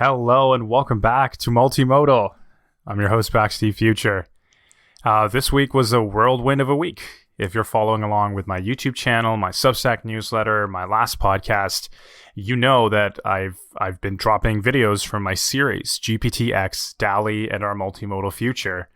Hello and welcome back to Multimodal. I'm your host, bakztfuture. This week was a whirlwind of a week. If you're following along with my YouTube channel, my Substack newsletter, my last podcast, you know that I've been dropping videos from my series, GPT-X, DALL-E, and our multimodal future.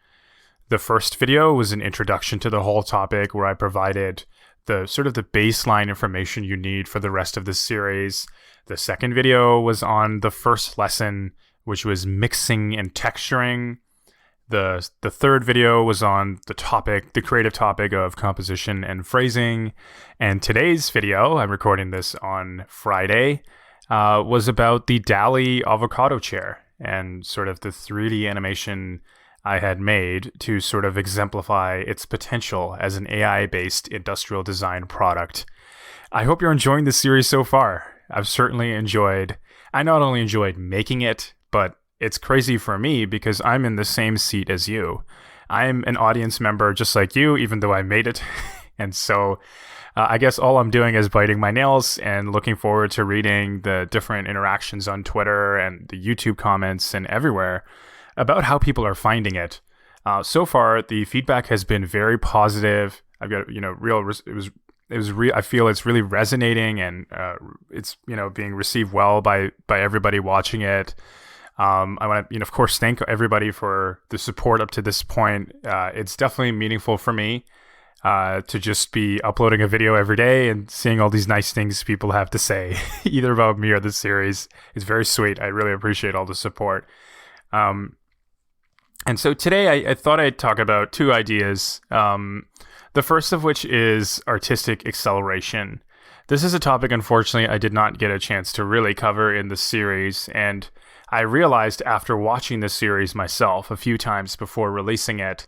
The first video was an introduction to the whole topic where I provided the sort of the baseline information you need for the rest of the series. The second video was on the first lesson, which was mixing and texturing. The third video was on the creative topic of composition and phrasing. And today's video, I'm recording this on Friday, was about the DALL-E avocado chair and sort of the 3D animation I had made to sort of exemplify its potential as an AI-based industrial design product. I hope you're enjoying this series so far. I've certainly enjoyed. I not only enjoyed making it, but it's crazy for me because I'm in the same seat as you. I'm an audience member just like you, even though I made it. And so I guess all I'm doing is biting my nails and looking forward to reading the different interactions on Twitter and the YouTube comments and everywhere about how people are finding it. So far, the feedback has been very positive. I've got, I feel it's really resonating and it's, being received well by everybody watching it. I want to, of course, thank everybody for the support up to this point. It's definitely meaningful for me to just be uploading a video every day and seeing all these nice things people have to say, either about me or the series. It's very sweet. I really appreciate all the support. And so today I thought I'd talk about two ideas. The first of which is artistic acceleration. This is a topic, unfortunately, I did not get a chance to really cover in the series, and I realized after watching the series myself a few times before releasing it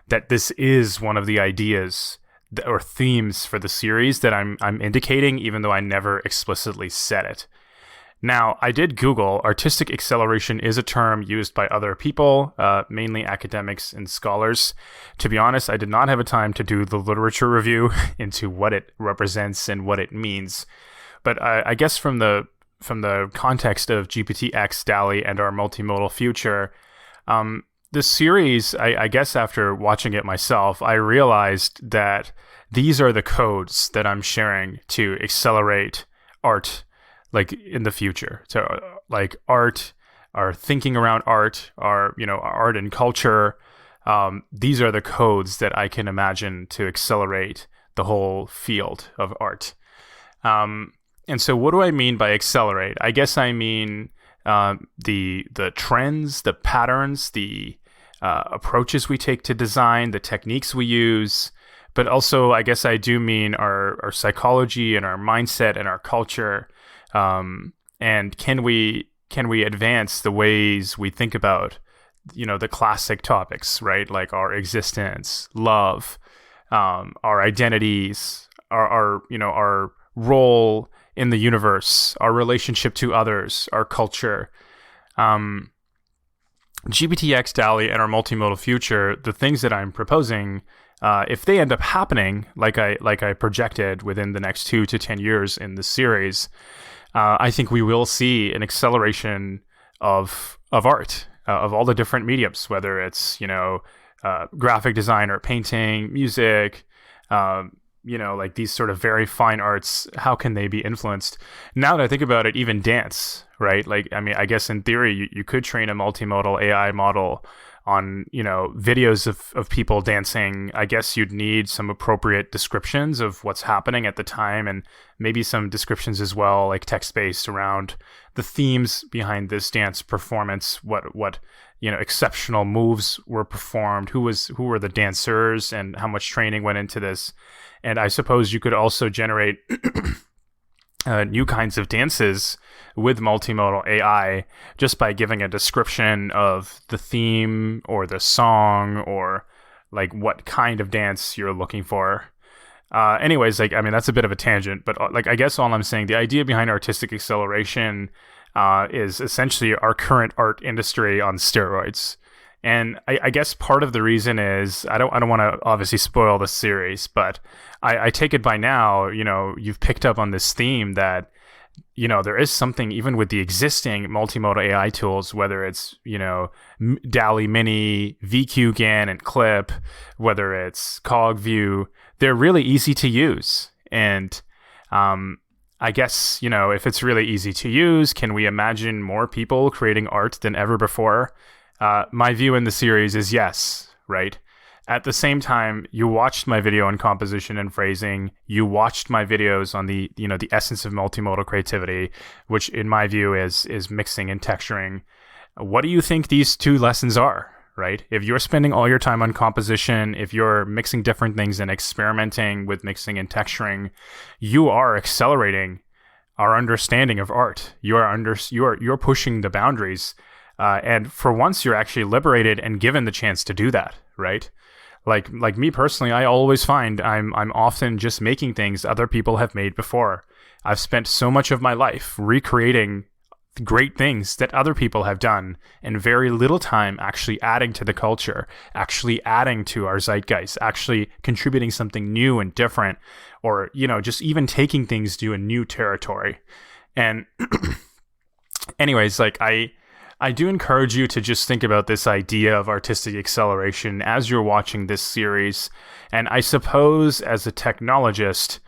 that this is one of the ideas or themes for the series that I'm indicating, even though I never explicitly said it. Now, I did Google. Artistic acceleration is a term used by other people, mainly academics and scholars. To be honest, I did not have a time to do the literature review into what it represents and what it means. But I guess from the context of GPT-X, DALL-E, and our multimodal future, this series, I guess after watching it myself, I realized that these are the codes that I'm sharing to accelerate art like in the future. So like art, our thinking around art, our art and culture, these are the codes that I can imagine to accelerate the whole field of art. And so what do I mean by accelerate? I guess I mean the trends, the patterns, the approaches we take to design, the techniques we use, but also I guess I do mean our psychology and our mindset and our culture. And can we advance the ways we think about, the classic topics, right? Like our existence, love, our identities, our role in the universe, our relationship to others, our culture. GPT-X, DALL-E, and our multimodal future, the things that I'm proposing, if they end up happening, like I projected within the next 2 to 10 years in this series, I think we will see an acceleration of art, of all the different mediums, whether it's graphic design or painting, music, like these sort of very fine arts. How can they be influenced? Now that I think about it, even dance, right? Like, I mean, I guess in theory you could train a multimodal AI model on videos of people dancing. I guess you'd need some appropriate descriptions of what's happening at the time, and maybe some descriptions as well, like text-based, around the themes behind this dance performance, what exceptional moves were performed, who were the dancers, and how much training went into this. And I suppose you could also generate new kinds of dances with multimodal AI just by giving a description of the theme or the song or like what kind of dance you're looking for. Anyways, that's a bit of a tangent, but I guess all I'm saying, the idea behind artistic acceleration is essentially our current art industry on steroids. And I guess part of the reason is, I don't want to obviously spoil the series, but I take it by now, you've picked up on this theme that there is something even with the existing multimodal AI tools, whether it's, DALL-E Mini, VQGAN and Clip, whether it's CogView, they're really easy to use. And I guess, if it's really easy to use, can we imagine more people creating art than ever before? My view in the series is yes, right? At the same time, you watched my video on composition and phrasing. You watched my videos on the essence of multimodal creativity, which in my view is mixing and texturing. What do you think these two lessons are, right? If you're spending all your time on composition, if you're mixing different things and experimenting with mixing and texturing, you are accelerating our understanding of art. You're pushing the boundaries, and for once, you're actually liberated and given the chance to do that, right? Like me personally, I always find I'm often just making things other people have made before. I've spent so much of my life recreating great things that other people have done and very little time actually adding to the culture, actually adding to our zeitgeist, actually contributing something new and different, or, just even taking things to a new territory. And anyways, I do encourage you to just think about this idea of artistic acceleration as you're watching this series. And I suppose as a technologist,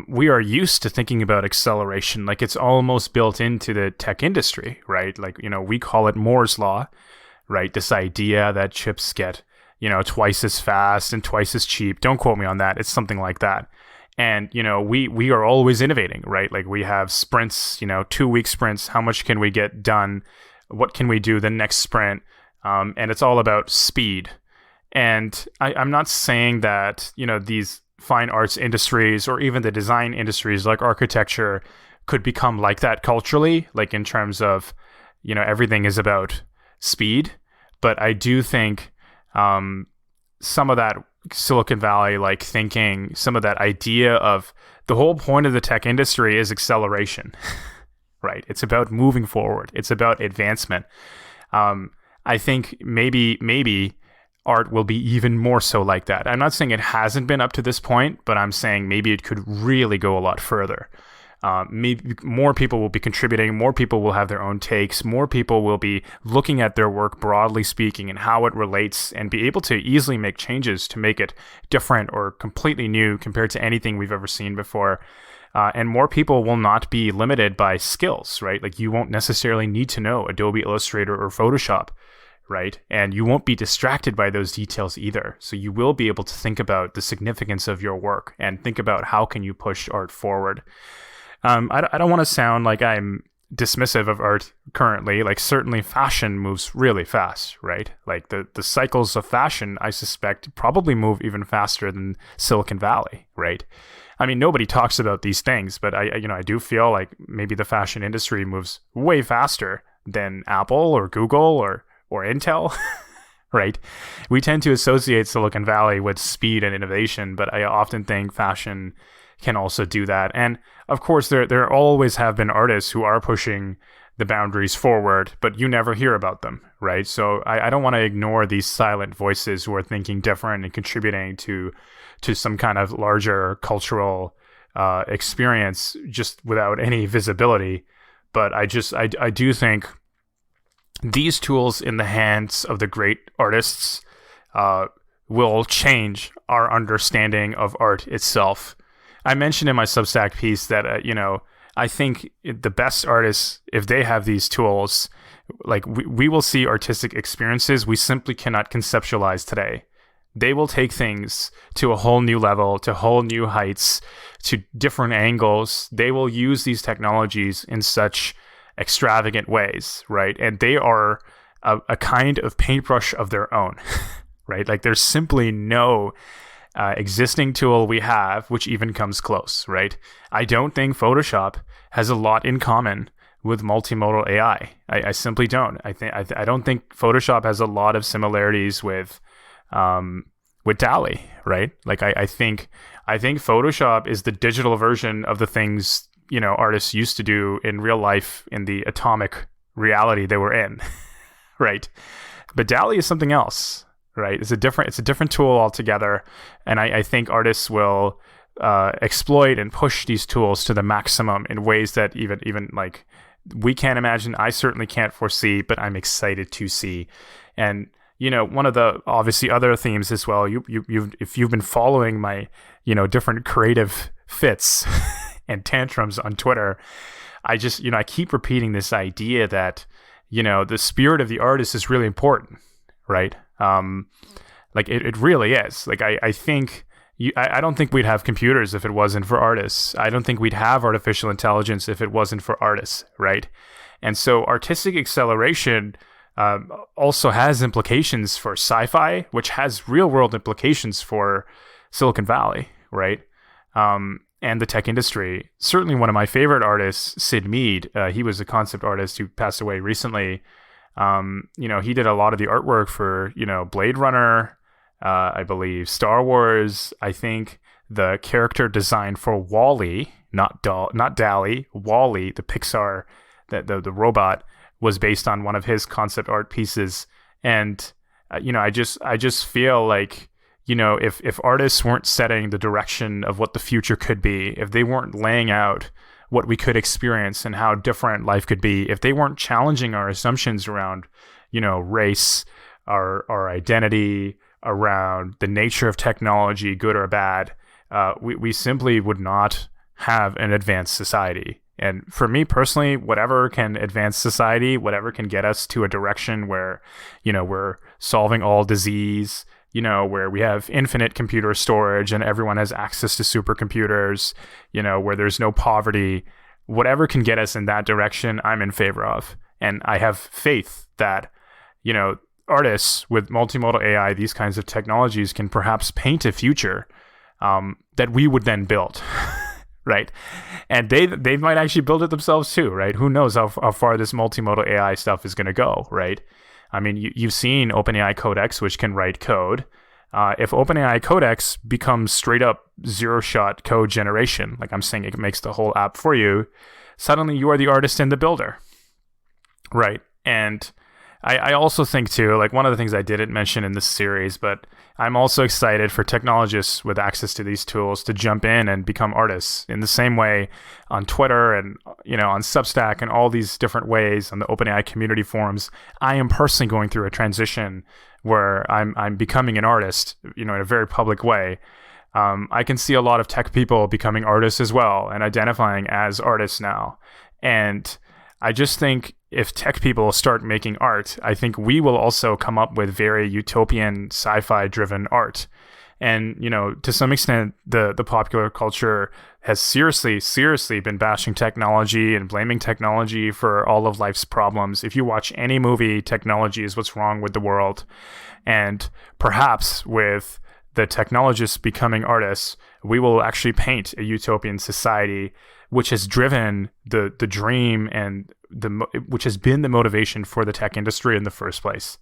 we are used to thinking about acceleration like it's almost built into the tech industry, right? Like, we call it Moore's Law, right? This idea that chips get, twice as fast and twice as cheap. Don't quote me on that. It's something like that. And, we are always innovating, right? Like we have sprints, 2-week sprints. How much can we get done? What can we do the next sprint? And it's all about speed. And I'm not saying that, these fine arts industries or even the design industries like architecture could become like that culturally, like in terms of, everything is about speed. But I do think some of that Silicon Valley like thinking, some of that idea of the whole point of the tech industry is acceleration. Right. It's about moving forward. It's about advancement. I think maybe art will be even more so like that. I'm not saying it hasn't been up to this point, but I'm saying maybe it could really go a lot further. Maybe more people will be contributing. More people will have their own takes. More people will be looking at their work broadly speaking and how it relates and be able to easily make changes to make it different or completely new compared to anything we've ever seen before. And more people will not be limited by skills, right? Like you won't necessarily need to know Adobe Illustrator or Photoshop, right? And you won't be distracted by those details either. So you will be able to think about the significance of your work and think about how can you push art forward. I don't want to sound like I'm dismissive of art currently. Like certainly fashion moves really fast, right? Like the cycles of fashion, I suspect, probably move even faster than Silicon Valley, right? I mean, nobody talks about these things, but I do feel like maybe the fashion industry moves way faster than Apple or Google or Intel, right? We tend to associate Silicon Valley with speed and innovation, but I often think fashion can also do that. And of course, there always have been artists who are pushing the boundaries forward, but you never hear about them, right? So I don't want to ignore these silent voices who are thinking different and contributing to some kind of larger cultural experience just without any visibility. But I do think these tools in the hands of the great artists will change our understanding of art itself. I mentioned in my Substack piece that, I think the best artists, if they have these tools, like we will see artistic experiences we simply cannot conceptualize today. They will take things to a whole new level, to whole new heights, to different angles. They will use these technologies in such extravagant ways, right? And they are a kind of paintbrush of their own, right? Like there's simply no existing tool we have which even comes close, right? I don't think Photoshop has a lot in common with multimodal AI. I simply don't. I don't think Photoshop has a lot of similarities with DALL-E, right? Like I think Photoshop is the digital version of the things artists used to do in real life in the atomic reality they were in, right? But DALL-E is something else, right? It's a different tool altogether, and I think artists will exploit and push these tools to the maximum in ways that even like we can't imagine. I certainly can't foresee, but I'm excited to see. And one of the obviously other themes as well. If you've been following my different creative fits and tantrums on Twitter, I just I keep repeating this idea that the spirit of the artist is really important, right? Like it really is. Like I think. I don't think we'd have computers if it wasn't for artists. I don't think we'd have artificial intelligence if it wasn't for artists, right? And so artistic acceleration also has implications for sci-fi, which has real-world implications for Silicon Valley, right? And the tech industry. Certainly one of my favorite artists, Sid Mead, he was a concept artist who passed away recently. He did a lot of the artwork for, Blade Runner, I believe Star Wars. I think the character design for WALL-E, not DALL-E, WALL-E, the Pixar, the robot, was based on one of his concept art pieces. And I just feel like if artists weren't setting the direction of what the future could be, if they weren't laying out what we could experience and how different life could be, if they weren't challenging our assumptions around race, our identity, around the nature of technology, good or bad, we simply would not have an advanced society. And for me personally, whatever can advance society, whatever can get us to a direction where, we're solving all disease, where we have infinite computer storage and everyone has access to supercomputers, where there's no poverty, whatever can get us in that direction, I'm in favor of. And I have faith that, artists with multimodal AI, these kinds of technologies can perhaps paint a future that we would then build, right? And they might actually build it themselves too, right? Who knows how far this multimodal AI stuff is going to go, right? I mean, you've seen OpenAI Codex, which can write code. If OpenAI Codex becomes straight up zero-shot code generation, like I'm saying, it makes the whole app for you, suddenly you are the artist and the builder, right? And I also think too, like one of the things I didn't mention in this series, but I'm also excited for technologists with access to these tools to jump in and become artists in the same way on Twitter and, on Substack and all these different ways on the OpenAI community forums. I am personally going through a transition where I'm becoming an artist, in a very public way. I can see a lot of tech people becoming artists as well and identifying as artists now. And I just think if tech people start making art, I think we will also come up with very utopian sci-fi driven art. And, to some extent, the popular culture has seriously been bashing technology and blaming technology for all of life's problems. If you watch any movie, technology is what's wrong with the world. And perhaps with the technologists becoming artists, we will actually paint a utopian society which has driven the dream and which has been the motivation for the tech industry in the first place.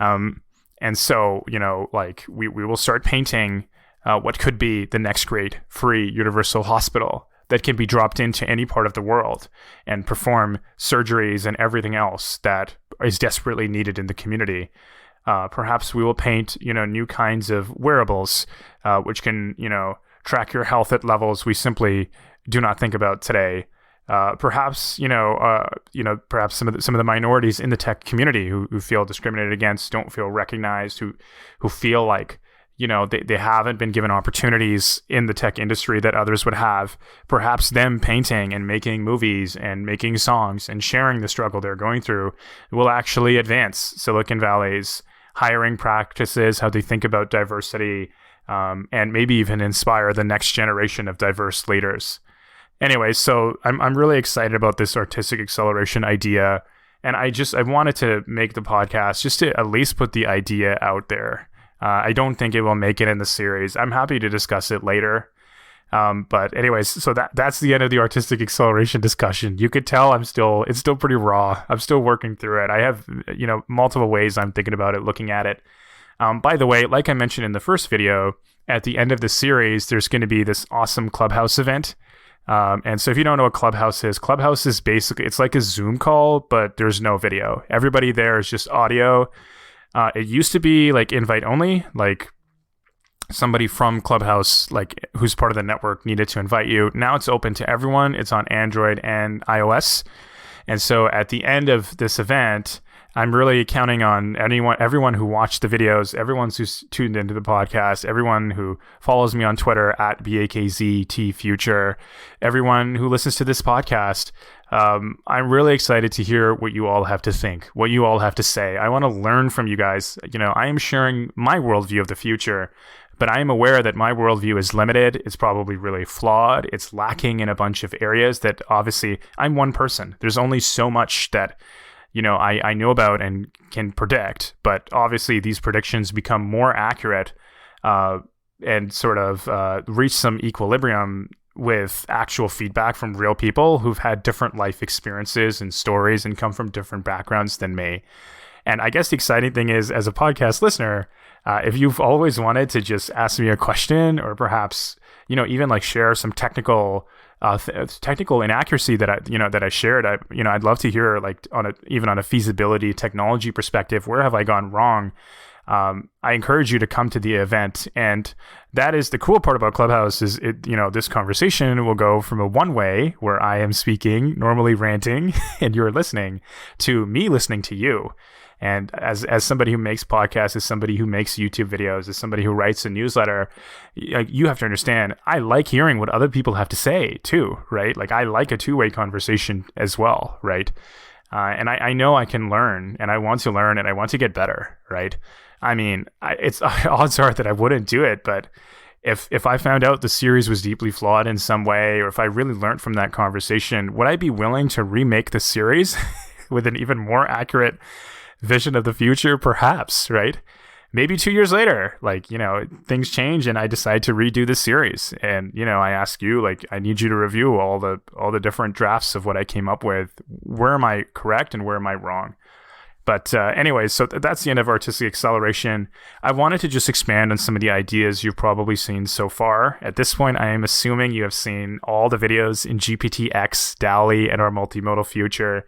And so, we will start painting what could be the next great free universal hospital that can be dropped into any part of the world and perform surgeries and everything else that is desperately needed in the community. Perhaps we will paint, new kinds of wearables, which can, track your health at levels we simply do not think about today. Perhaps perhaps some of the minorities in the tech community who feel discriminated against, don't feel recognized, who feel like they haven't been given opportunities in the tech industry that others would have. Perhaps them painting and making movies and making songs and sharing the struggle they're going through will actually advance Silicon Valley's hiring practices, how they think about diversity, and maybe even inspire the next generation of diverse leaders. Anyway, so I'm really excited about this artistic acceleration idea, and I wanted to make the podcast just to at least put the idea out there. I don't think it will make it in the series. I'm happy to discuss it later. But anyways, so that's the end of the artistic acceleration discussion. You could tell it's still pretty raw. I'm still working through it. I have, multiple ways I'm thinking about it, looking at it. By the way, like I mentioned in the first video, at the end of the series, there's going to be this awesome Clubhouse event. And so if you don't know what Clubhouse is basically, it's like a Zoom call, but there's no video. Everybody there is just audio. It used to be like invite only, like somebody from Clubhouse, like who's part of the network, needed to invite you. Now it's open to everyone. It's on Android and iOS. And so at the end of this event, I'm really counting on everyone who watched the videos, everyone who's tuned into the podcast, everyone who follows me on Twitter at bakztfuture, everyone who listens to this podcast. I'm really excited to hear what you all have to think, what you all have to say. I want to learn from you guys. I am sharing my worldview of the future, but I am aware that my worldview is limited. It's probably really flawed. It's lacking in a bunch of areas that obviously I'm one person. There's only so much that I know about and can predict, but obviously these predictions become more accurate and sort of reach some equilibrium with actual feedback from real people who've had different life experiences and stories and come from different backgrounds than me. And I guess the exciting thing is, as a podcast listener, if you've always wanted to just ask me a question or perhaps, even like share some technical inaccuracy that I shared, I'd love to hear, like, even on a feasibility technology perspective, where have I gone wrong? I encourage you to come to the event. And that is the cool part about Clubhouse is this conversation will go from a one way where I am speaking, normally ranting, and you're listening, to me listening to you. And as somebody who makes podcasts, as somebody who makes YouTube videos, as somebody who writes a newsletter, you have to understand, I like hearing what other people have to say too, right? Like, I like a two-way conversation as well, right? And I know I can learn, and I want to learn, and I want to get better, right? I mean, it's odds are that I wouldn't do it, but if I found out the series was deeply flawed in some way, or if I really learned from that conversation, would I be willing to remake the series with an even more accurate vision of the future? Perhaps, right? Maybe 2 years later, things change and I decide to redo the series. And, I ask you, I need you to review all the different drafts of what I came up with. Where am I correct and where am I wrong? But anyways, so that's the end of Artistic Acceleration. I wanted to just expand on some of the ideas you've probably seen so far. At this point, I am assuming you have seen all the videos in GPT-X, DALL-E, and our multimodal future.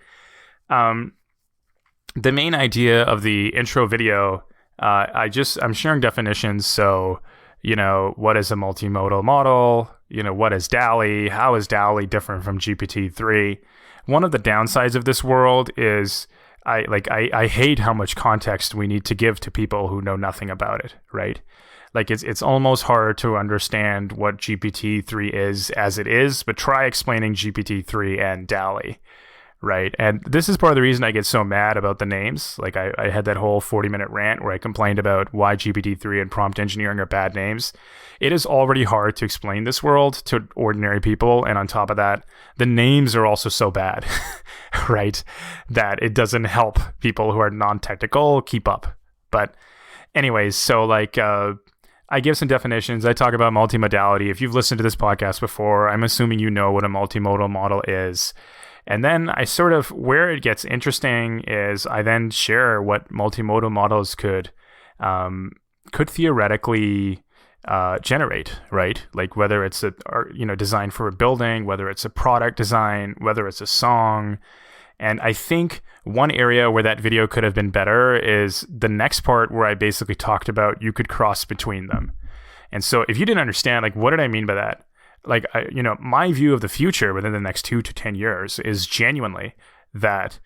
The main idea of the intro video, I'm sharing definitions. So, what is a multimodal model? What is DALL-E? How is DALL-E different from GPT-3? One of the downsides of this world is I hate how much context we need to give to people who know nothing about it, right? Like, it's almost hard to understand what GPT-3 is as it is, but try explaining GPT-3 and DALL-E. Right. And this is part of the reason I get so mad about the names. Like, I had that whole 40-minute rant where I complained about why GPT-3 and prompt engineering are bad names. It is already hard to explain this world to ordinary people. And on top of that, the names are also so bad, right, that it doesn't help people who are non-technical keep up. But anyways, so I give some definitions. I talk about multimodality. If you've listened to this podcast before, I'm assuming you know what a multimodal model is. And then where it gets interesting is I then share what multimodal models could theoretically generate, right? Like, whether it's design for a building, whether it's a product design, whether it's a song. And I think one area where that video could have been better is the next part where I basically talked about you could cross between them. And so if you didn't understand, what did I mean by that? My view of the future within the next 2 to 10 years is genuinely that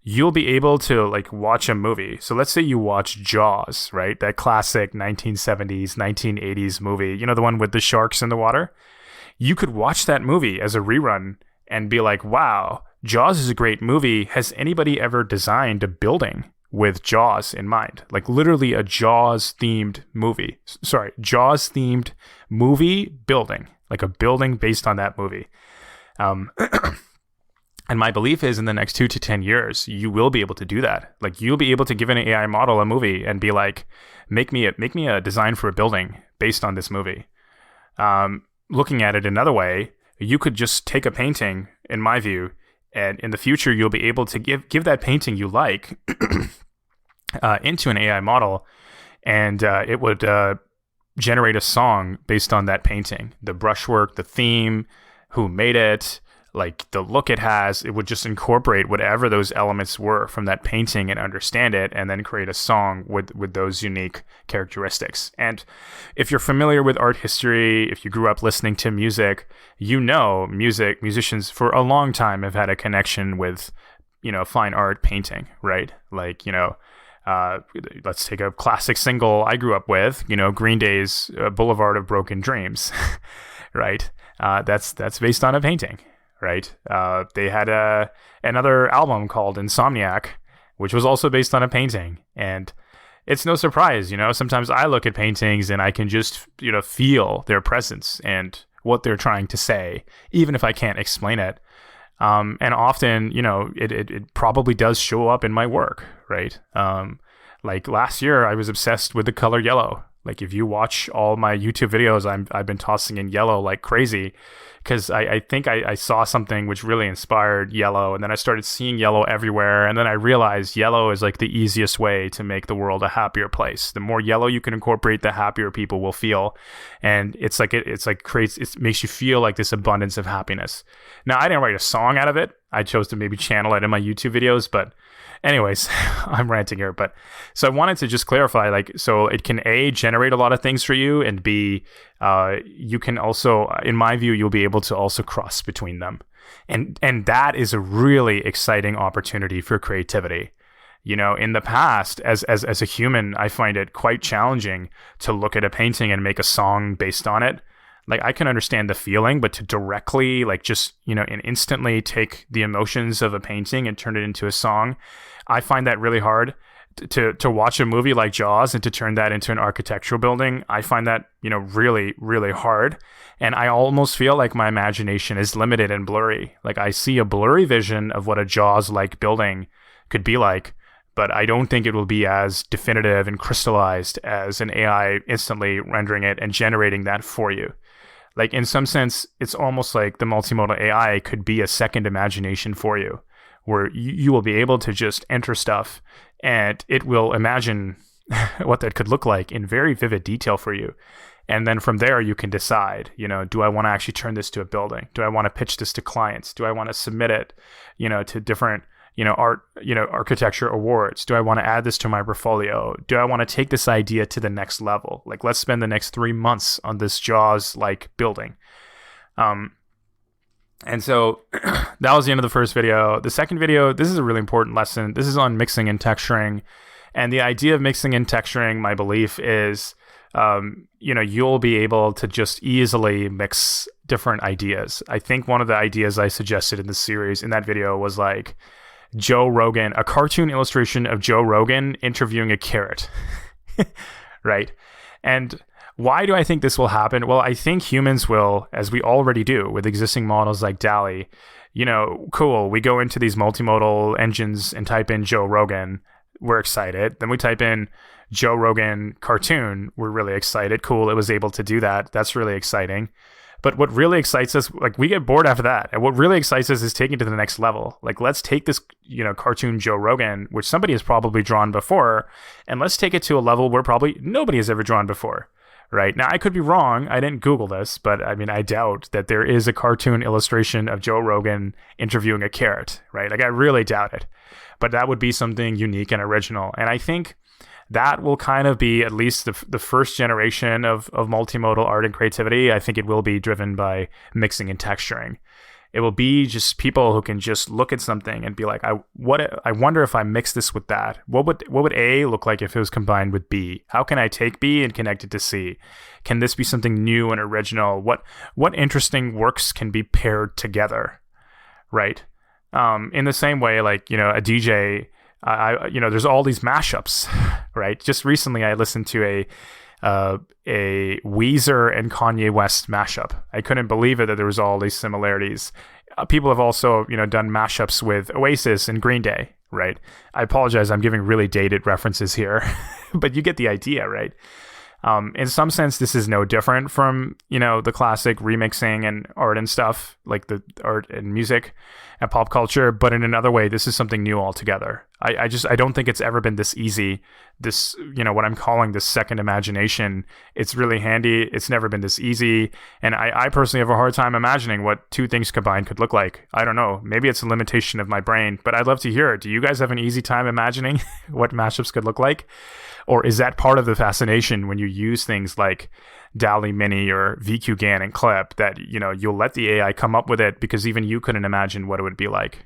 you'll be able to watch a movie. So let's say you watch Jaws, right? That classic 1970s, 1980s movie, the one with the sharks in the water. You could watch that movie as a rerun and be like, wow, Jaws is a great movie. Has anybody ever designed a building with Jaws in mind? Like, literally a Jaws-themed movie. Jaws-themed movie building. Like a building based on that movie. And my belief is in the next 2 to 10 years, you will be able to do that. Like, you'll be able to give an AI model a movie and be like, make me a design for a building based on this movie. Looking at it another way, you could just take a painting, in my view, and in the future, you'll be able to give that painting you like into an AI model, and it would generate a song based on that painting. The brushwork, the theme, who made it, like the look it has, it would just incorporate whatever those elements were from that painting and understand it, and then create a song with those unique characteristics. And if you're familiar with art history, if you grew up listening to music, musicians for a long time have had a connection with, fine art painting, right? Like, let's take a classic single I grew up with, Green Day's Boulevard of Broken Dreams, right? That's based on a painting. Right. They had another album called Insomniac, which was also based on a painting. And it's no surprise, sometimes I look at paintings and I can just, feel their presence and what they're trying to say, even if I can't explain it. And often, it probably does show up in my work. Right. Like last year, I was obsessed with the color yellow. Like if you watch all my YouTube videos, I've been tossing in yellow like crazy, because I think I saw something which really inspired yellow, and then I started seeing yellow everywhere, and then I realized yellow is like the easiest way to make the world a happier place. The more yellow you can incorporate, the happier people will feel, and it makes you feel like this abundance of happiness. Now, I didn't write a song out of it. I chose to maybe channel it in my YouTube videos, but anyways, I'm ranting here, but so I wanted to just clarify, so it can A, generate a lot of things for you, and B, you can also, in my view, you'll be able to also cross between them. And that is a really exciting opportunity for creativity. In the past, as a human, I find it quite challenging to look at a painting and make a song based on it. Like, I can understand the feeling, but to directly, and instantly take the emotions of a painting and turn it into a song, I find that really hard. To watch a movie like Jaws and to turn that into an architectural building, I find that, really, really hard. And I almost feel like my imagination is limited and blurry. Like, I see a blurry vision of what a Jaws-like building could be like, but I don't think it will be as definitive and crystallized as an AI instantly rendering it and generating that for you. Like, in some sense, it's almost like the multimodal AI could be a second imagination for you, where you will be able to just enter stuff and it will imagine what that could look like in very vivid detail for you. And then from there, you can decide, do I want to actually turn this to a building? Do I want to pitch this to clients? Do I want to submit it, to different, architecture awards? Do I want to add this to my portfolio? Do I want to take this idea to the next level? Like, let's spend the next 3 months on this Jaws-like building. And so that was the end of the first video. The second video, this is a really important lesson. This is on mixing and texturing. And the idea of mixing and texturing, my belief is, you'll be able to just easily mix different ideas. I think one of the ideas I suggested in the series in that video was like Joe Rogan, a cartoon illustration of Joe Rogan interviewing a carrot, right? And why do I think this will happen? Well, I think humans will, as we already do with existing models like DALL-E, cool, we go into these multimodal engines and type in Joe Rogan, we're excited. Then we type in Joe Rogan cartoon, we're really excited. Cool, it was able to do that. That's really exciting. But what really excites us, like, we get bored after that. And what really excites us is taking it to the next level. Like, let's take this, cartoon Joe Rogan, which somebody has probably drawn before, and let's take it to a level where probably nobody has ever drawn before. Right. Now, I could be wrong. I didn't Google this, but I doubt that there is a cartoon illustration of Joe Rogan interviewing a carrot, right? Like, I really doubt it. But that would be something unique and original. And I think that will kind of be at least the first generation of multimodal art and creativity. I think it will be driven by mixing and texturing. It will be just people who can just look at something and be like, I wonder if I mix this with that. What would A look like if it was combined with B? How can I take B and connect it to C? Can this be something new and original? What interesting works can be paired together, right? In the same way, like, a DJ, there's all these mashups, right? Just recently, I listened to a Weezer and Kanye West mashup. I couldn't believe it that there was all these similarities. People have also, done mashups with Oasis and Green Day, right? I apologize, I'm giving really dated references here, but you get the idea, right? In some sense, this is no different from, the classic remixing and art and stuff. like the art and music and pop culture, but in another way, this is something new altogether. I don't think it's ever been this easy. This, what I'm calling this second imagination, it's really handy. It's never been this easy. And I personally have a hard time imagining what two things combined could look like. I don't know. Maybe it's a limitation of my brain, but I'd love to hear it. Do you guys have an easy time imagining what mashups could look like? Or is that part of the fascination when you use things like DALL-E Mini or VQGAN and Clip, that, you'll let the AI come up with it because even you couldn't imagine what it would be like?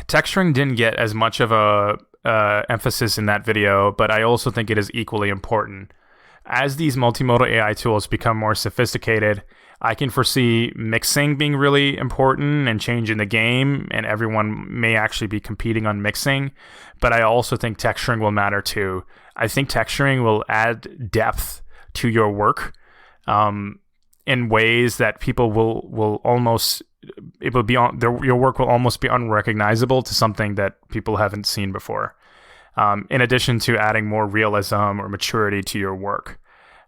Texturing didn't get as much of a emphasis in that video, but I also think it is equally important. As these multimodal AI tools become more sophisticated, I can foresee mixing being really important and changing the game, and everyone may actually be competing on mixing. But I also think texturing will matter too. I think texturing will add depth to your work in ways that people will almost, it will be on your work will almost be unrecognizable to something that people haven't seen before. In addition to adding more realism or maturity to your work.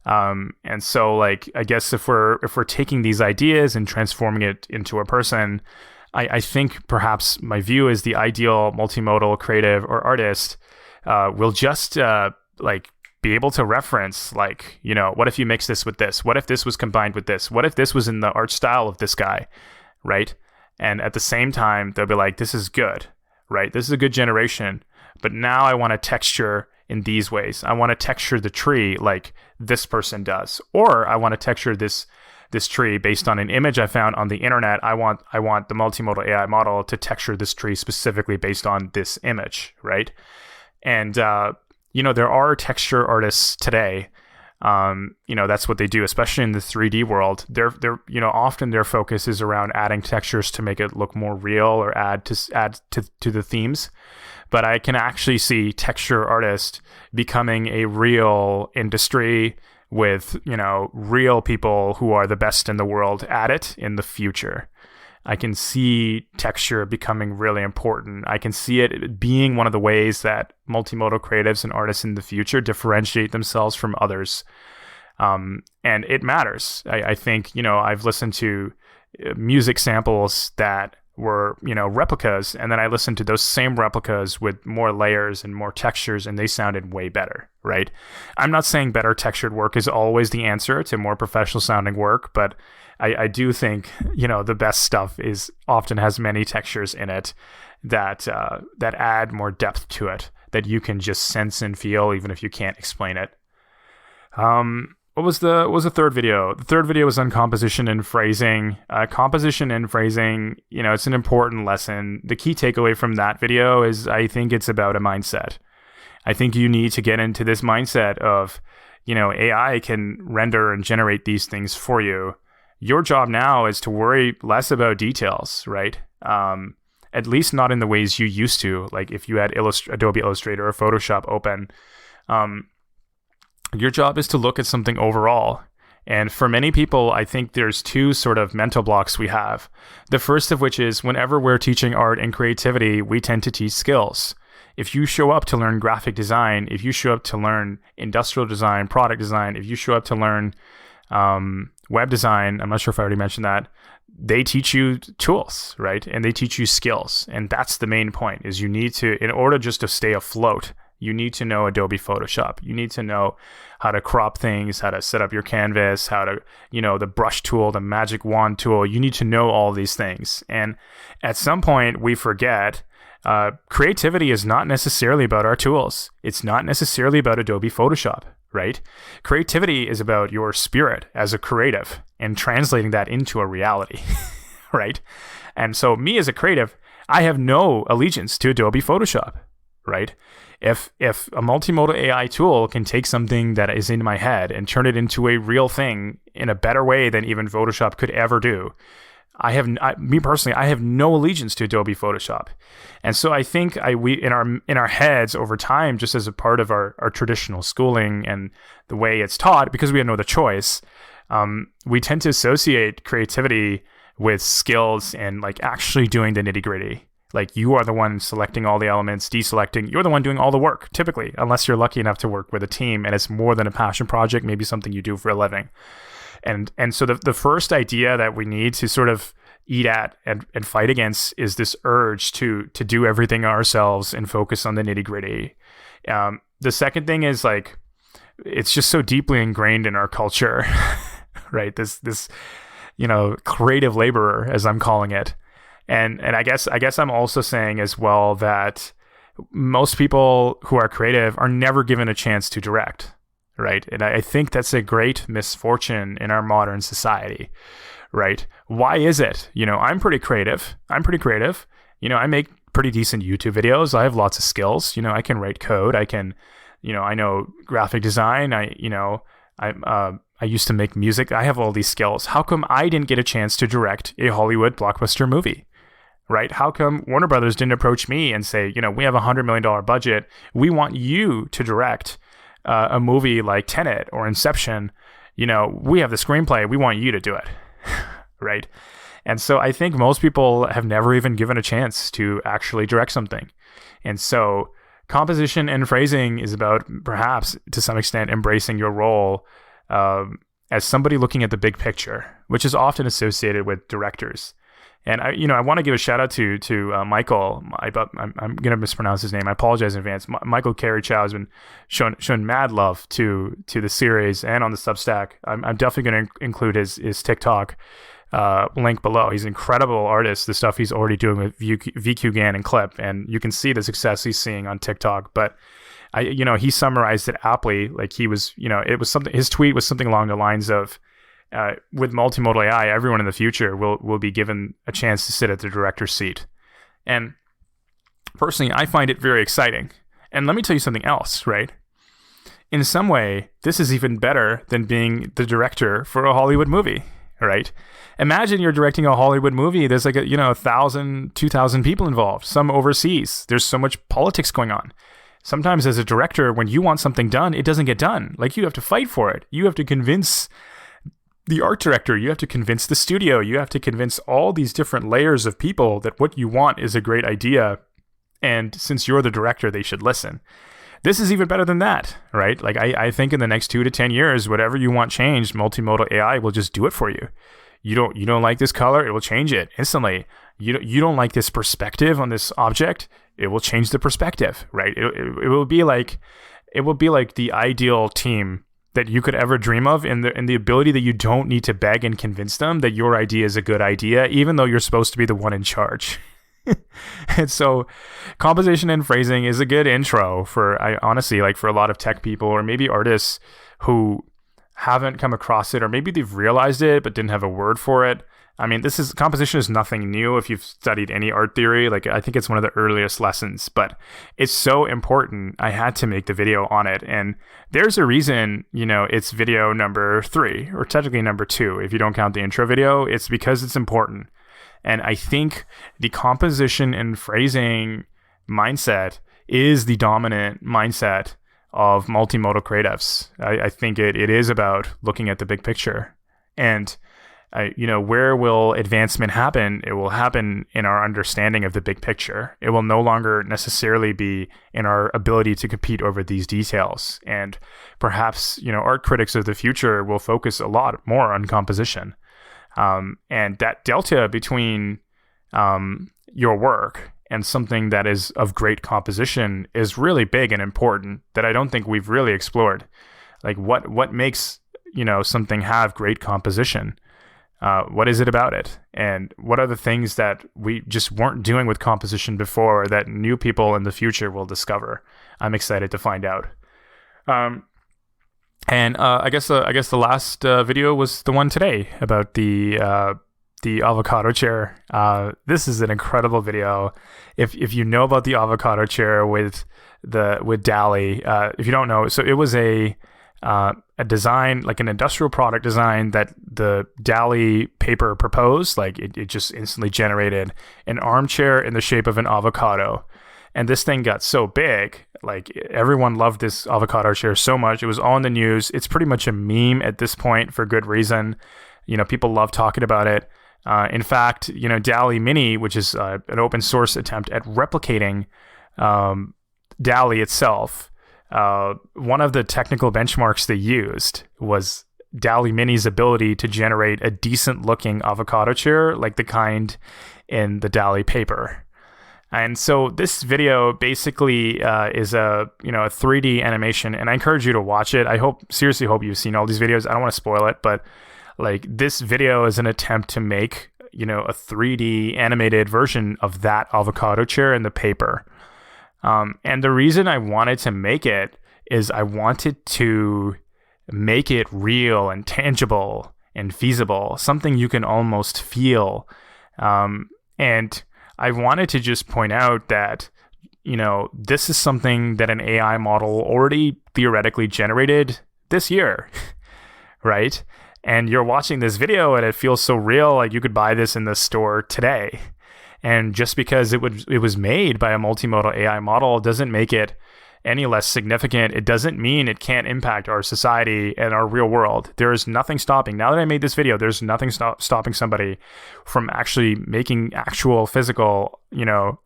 And so, I guess if we're taking these ideas and transforming it into a person, I think perhaps my view is the ideal multimodal creative or artist will just be able to reference, what if you mix this with this? What if this was combined with this? What if this was in the art style of this guy, right? And at the same time, they'll be like, this is good, right? This is a good generation. But now I want to texture in these ways. I want to texture the tree like this person does, or I want to texture this tree based on an image I found on the internet. I want the multimodal AI model to texture this tree specifically based on this image, right? And there are texture artists today. That's what they do, especially in the 3D world. They're often their focus is around adding textures to make it look more real or add to the themes. But I can actually see texture artists becoming a real industry with, real people who are the best in the world at it in the future. I can see texture becoming really important. I can see it being one of the ways that multimodal creatives and artists in the future differentiate themselves from others. And it matters. I think, I've listened to music samples that were, replicas, and then I listened to those same replicas with more layers and more textures, and they sounded way better, right? I'm not saying better textured work is always the answer to more professional sounding work, but I do think, the best stuff often has many textures in it that add more depth to it, that you can just sense and feel even if you can't explain it. What was the third video? The third video was on composition and phrasing. Composition and phrasing, it's an important lesson. The key takeaway from that video is I think it's about a mindset. I think you need to get into this mindset of, AI can render and generate these things for you. Your job now is to worry less about details, right? At least not in the ways you used to. Like if you had Adobe Illustrator or Photoshop open, your job is to look at something overall. And for many people, I think there's two sort of mental blocks we have. The first of which is whenever we're teaching art and creativity, we tend to teach skills. If you show up to learn graphic design, if you show up to learn industrial design, product design, if you show up to learn web design, I'm not sure if I already mentioned that, they teach you tools, right? And they teach you skills. And that's the main point, is you need to, in order just to stay afloat, you need to know Adobe Photoshop. You need to know how to crop things, how to set up your canvas, how to, the brush tool, the magic wand tool. You need to know all these things. And at some point we forget creativity is not necessarily about our tools. It's not necessarily about Adobe Photoshop, right? Creativity is about your spirit as a creative and translating that into a reality, right? And so me as a creative, I have no allegiance to Adobe Photoshop, right? If a multimodal AI tool can take something that is in my head and turn it into a real thing in a better way than even Photoshop could ever do, me personally, I have no allegiance to Adobe Photoshop. And so I think we in our heads over time, just as a part of our traditional schooling and the way it's taught, because we have no other choice, we tend to associate creativity with skills and like actually doing the nitty-gritty. Like you are the one selecting all the elements, deselecting. You're the one doing all the work, typically, unless you're lucky enough to work with a team and it's more than a passion project, maybe something you do for a living. And so the first idea that we need to sort of eat at and fight against is this urge to do everything ourselves and focus on the nitty gritty. The second thing is like, it's just so deeply ingrained in our culture, right? This creative laborer, as I'm calling it. And I guess I'm also saying as well that most people who are creative are never given a chance to direct, right? And I think that's a great misfortune in our modern society, right? Why is it? I'm pretty creative. I make pretty decent YouTube videos. I have lots of skills. I can write code. I can, I know graphic design. I used to make music. I have all these skills. How come I didn't get a chance to direct a Hollywood blockbuster movie? Right? How come Warner Brothers didn't approach me and say, we have $100 million budget. We want you to direct a movie like Tenet or Inception. We have the screenplay. We want you to do it. Right? And so I think most people have never even given a chance to actually direct something. And so composition and phrasing is about, perhaps to some extent, embracing your role as somebody looking at the big picture, which is often associated with directors. And I want to give a shout out to Michael. I'm going to mispronounce his name. I apologize in advance. Michael Carychao has been shown mad love to the series and on the Substack. I'm definitely going to include his TikTok link below. He's an incredible artist. The stuff he's already doing with VQGAN and Clip, and you can see the success he's seeing on TikTok. But he summarized it aptly. Like he was, it was something. His tweet was something along the lines of, with multimodal AI, everyone in the future will be given a chance to sit at the director's seat. And personally, I find it very exciting. And let me tell you something else, right? In some way, this is even better than being the director for a Hollywood movie, right? Imagine you're directing a Hollywood movie. There's like 1,000, 2,000 people involved, some overseas. There's so much politics going on. Sometimes as a director, when you want something done, it doesn't get done. Like you have to fight for it. You have to convince the art director, you have to convince the studio, you have to convince all these different layers of people that what you want is a great idea. And since you're the director, they should listen. This is even better than that, right? Like I think in the next 2 to 10 years, whatever you want changed, multimodal AI will just do it for you. You don't like this color, it will change it instantly. You don't like this perspective on this object, it will change the perspective, right? It will be like the ideal team that you could ever dream of, in the ability that you don't need to beg and convince them that your idea is a good idea, even though you're supposed to be the one in charge. And so composition and phrasing is a good intro for a lot of tech people, or maybe artists who haven't come across it, or maybe they've realized it but didn't have a word for it. I mean, composition is nothing new if you've studied any art theory. Like, I think it's one of the earliest lessons, but it's so important. I had to make the video on it. And there's a reason, it's video number 3, or technically number 2. If you don't count the intro video, it's because it's important. And I think the composition and phrasing mindset is the dominant mindset of multimodal creatives. I think it is about looking at the big picture. And where will advancement happen? It will happen in our understanding of the big picture. It will no longer necessarily be in our ability to compete over these details. And perhaps, art critics of the future will focus a lot more on composition. And that delta between your work and something that is of great composition is really big and important, that I don't think we've really explored. Like what makes, something have great composition? What is it about it? And what are the things that we just weren't doing with composition before that new people in the future will discover? I'm excited to find out. And I guess the last video was the one today about the avocado chair. This is an incredible video. If you know about the avocado chair with DALL-E, if you don't know, so it was a design, like an industrial product design that the DALL-E paper proposed. Like it just instantly generated an armchair in the shape of an avocado. And this thing got so big, like everyone loved this avocado chair so much. It was all in the news. It's pretty much a meme at this point for good reason. People love talking about it. In fact, DALL-E Mini, which is an open source attempt at replicating DALL-E itself, one of the technical benchmarks they used was DALL-E Mini's ability to generate a decent looking avocado chair like the kind in the DALL-E paper. And so this video basically is a 3D animation, and I encourage you to watch it. Seriously hope you've seen all these videos. I don't want to spoil it, but like this video is an attempt to make a 3D animated version of that avocado chair in the paper. And the reason I wanted to make it is I wanted to make it real and tangible and feasible, something you can almost feel. And I wanted to just point out that, this is something that an AI model already theoretically generated this year, right? And you're watching this video and it feels so real, like you could buy this in the store today. And just because it was made by a multimodal AI model doesn't make it any less significant. It doesn't mean it can't impact our society and our real world. There is nothing stopping. Now that I made this video, there's nothing stopping somebody from actually making actual physical,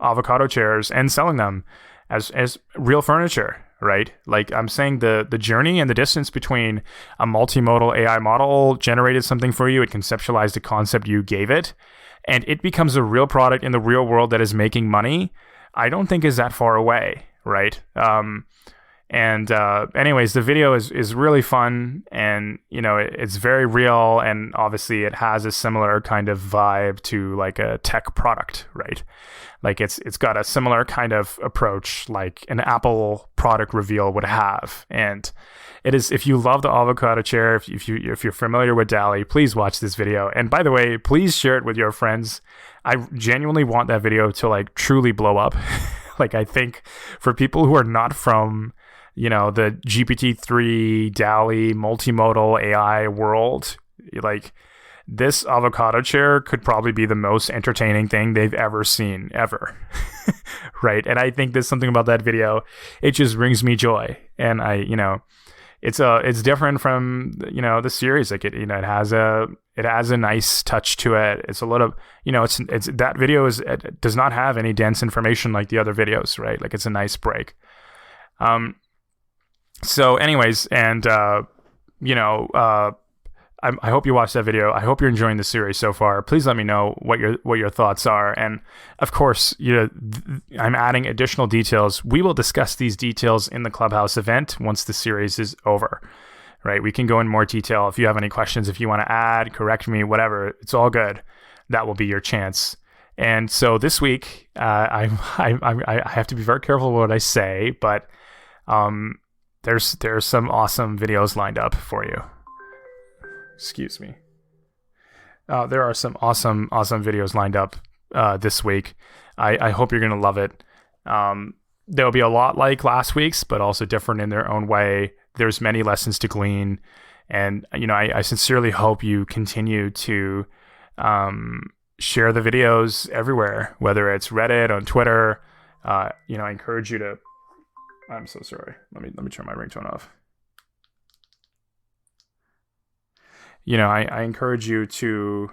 avocado chairs and selling them as real furniture, right? Like I'm saying, the journey and the distance between a multimodal AI model generated something for you, it conceptualized a concept you gave it, and it becomes a real product in the real world that is making money, I don't think is that far away. Right. Anyways, the video is really fun, and it's very real, and obviously it has a similar kind of vibe to like a tech product, right? Like it's got a similar kind of approach like an Apple product reveal would have. And it is, if you love the avocado chair, if you're familiar with DALL-E, please watch this video. And by the way, please share it with your friends. I genuinely want that video to like truly blow up. Like I think for people who are not from, the GPT-3, DALL-E, multimodal AI world, like this avocado chair could probably be the most entertaining thing they've ever seen, ever. Right? And I think there's something about that video, it just brings me joy. And it's different from, the series. Like it has a nice touch to it. It's a little, it's that video it does not have any dense information like the other videos, right? Like it's a nice break. So anyways, and I hope you watched that video. I hope you're enjoying the series so far. Please let me know what your thoughts are. And of course, I'm adding additional details. We will discuss these details in the Clubhouse event once the series is over. Right? We can go in more detail. If you have any questions, if you want to add, correct me, whatever, it's all good. That will be your chance. And so this week, I have to be very careful what I say, but there's some awesome videos lined up for you. Excuse me. There are some awesome videos lined up this week. I hope you're going to love it. There'll be a lot like last week's, but also different in their own way. There's many lessons to glean. And, I sincerely hope you continue to share the videos everywhere, whether it's Reddit, on Twitter. I encourage you to... I'm so sorry. Let me turn my ringtone off. I encourage you to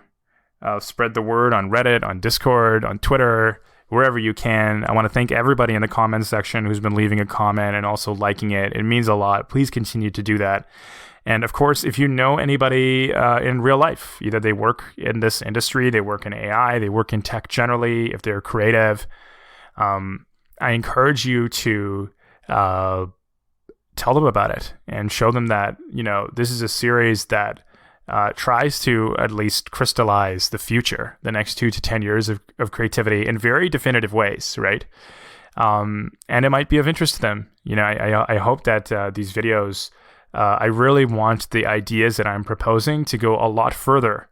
spread the word on Reddit, on Discord, on Twitter, wherever you can. I want to thank everybody in the comments section who's been leaving a comment and also liking it. It means a lot. Please continue to do that. And of course, if you know anybody in real life, either they work in this industry, they work in AI, they work in tech generally, if they're creative, I encourage you to tell them about it and show them that, this is a series that tries to at least crystallize the future, the next 2 to 10 years of creativity in very definitive ways, right? And it might be of interest to them. I hope that these videos, I really want the ideas that I'm proposing to go a lot further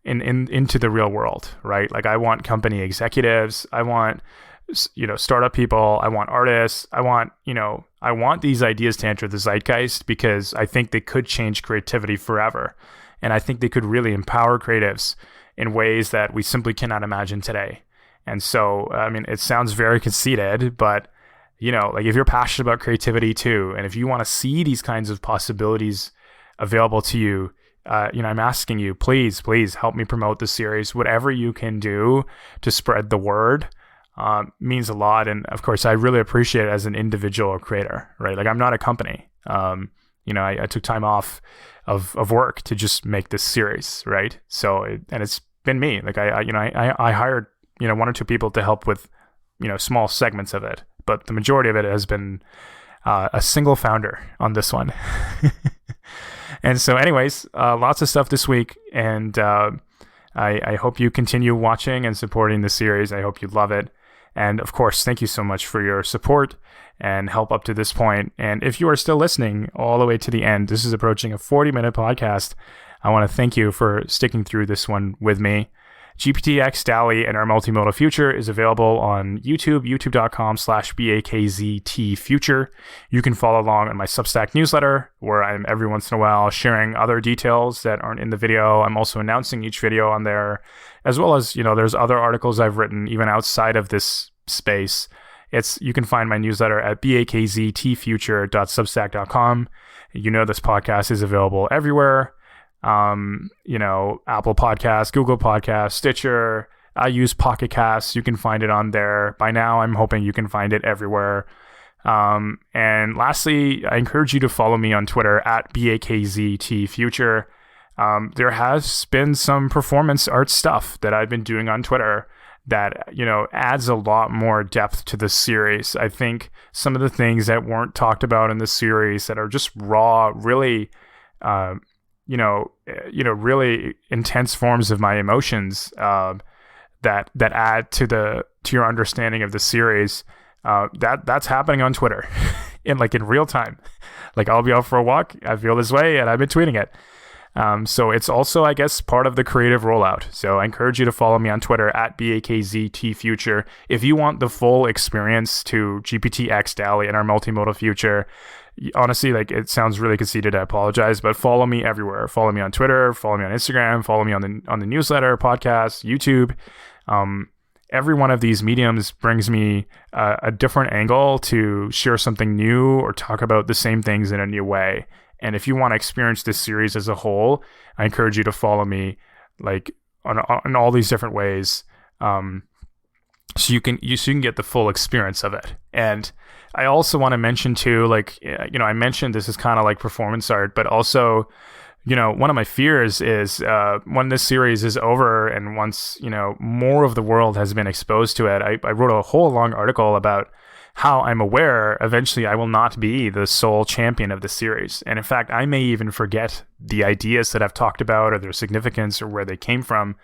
into the real world, right? Like I want company executives, I want startup people, I want artists, I want these ideas to enter the zeitgeist because I think they could change creativity forever. And I think they could really empower creatives in ways that we simply cannot imagine today. And so, it sounds very conceited, but, like if you're passionate about creativity too, and if you want to see these kinds of possibilities available to you, I'm asking you, please help me promote the series. Whatever you can do to spread the word means a lot. And of course, I really appreciate it as an individual creator, right? Like I'm not a company. I took time off of work to just make this series, right? So and it's been me. Like I hired 1 or 2 people to help with small segments of it, but the majority of it has been a single founder on this one. And so anyways, lots of stuff this week, and I hope you continue watching and supporting the series. I hope you love it. And of course, thank you so much for your support and help up to this point. And if you are still listening all the way to the end, this is approaching a 40-minute podcast. I want to thank you for sticking through this one with me. GPT-X, DALL-E, and our Multimodal Future is available on YouTube, youtube.com/bakztfuture. You can follow along on my Substack newsletter, where I'm every once in a while sharing other details that aren't in the video. I'm also announcing each video on there, as well as, there's other articles I've written even outside of this space. You can find my newsletter at bakztfuture.substack.com. This podcast is available everywhere. Apple Podcasts, Google Podcasts, Stitcher. I use Pocket Casts. You can find it on there. By now, I'm hoping you can find it everywhere. And lastly, I encourage you to follow me on Twitter at bakztfuture. There has been some performance art stuff that I've been doing on Twitter that, adds a lot more depth to the series. I think some of the things that weren't talked about in the series that are just raw, really, really intense forms of my emotions that add to your understanding of the series. That's happening on Twitter in real time. I'll be out for a walk, I feel this way, and I've been tweeting it. So it's also, I guess, part of the creative rollout. So I encourage you to follow me on Twitter at bakztfuture. If you want the full experience to GPT-X, DALL-E, and our Multimodal Future, honestly, it sounds really conceited. I apologize, but follow me everywhere. Follow me on Twitter, follow me on Instagram, follow me on the newsletter, podcast, YouTube. Every one of these mediums brings me a different angle to share something new or talk about the same things in a new way. And if you want to experience this series as a whole, I encourage you to follow me on all these different ways. So you can get the full experience of it. And I also want to mention too, I mentioned this is kind of like performance art, but also, one of my fears is when this series is over and once, more of the world has been exposed to it, I wrote a whole long article about how I'm aware eventually I will not be the sole champion of the series. And in fact, I may even forget the ideas that I've talked about or their significance or where they came from.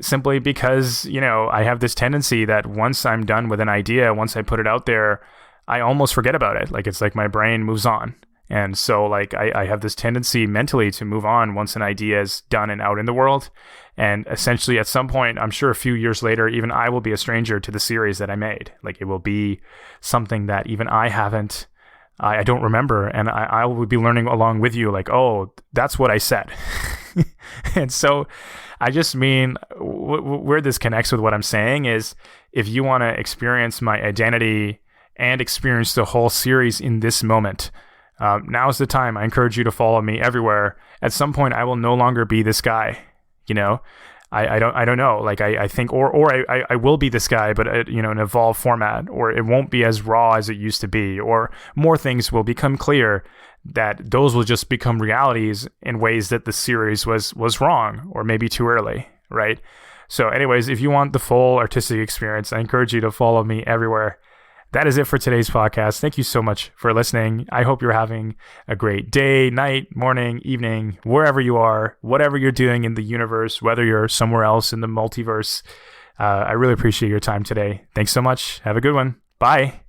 Simply because, I have this tendency that once I'm done with an idea, once I put it out there, I almost forget about it. It's like my brain moves on. And so I have this tendency mentally to move on once an idea is done and out in the world. And essentially at some point, I'm sure a few years later, even I will be a stranger to the series that I made. It will be something that even I don't remember. And I will be learning along with you oh, that's what I said. And so I just mean where this connects with what I'm saying is if you want to experience my identity and experience the whole series in this moment, now's the time. I encourage you to follow me everywhere. At some point, I will no longer be this guy. I don't know. I think, or I will be this guy, but in an evolved format, or it won't be as raw as it used to be, or more things will become clear that those will just become realities in ways that the series was wrong or maybe too early, right? So anyways, if you want the full artistic experience, I encourage you to follow me everywhere. That is it for today's podcast. Thank you so much for listening. I hope you're having a great day, night, morning, evening, wherever you are, whatever you're doing in the universe, whether you're somewhere else in the multiverse. I really appreciate your time today. Thanks so much. Have a good one. Bye.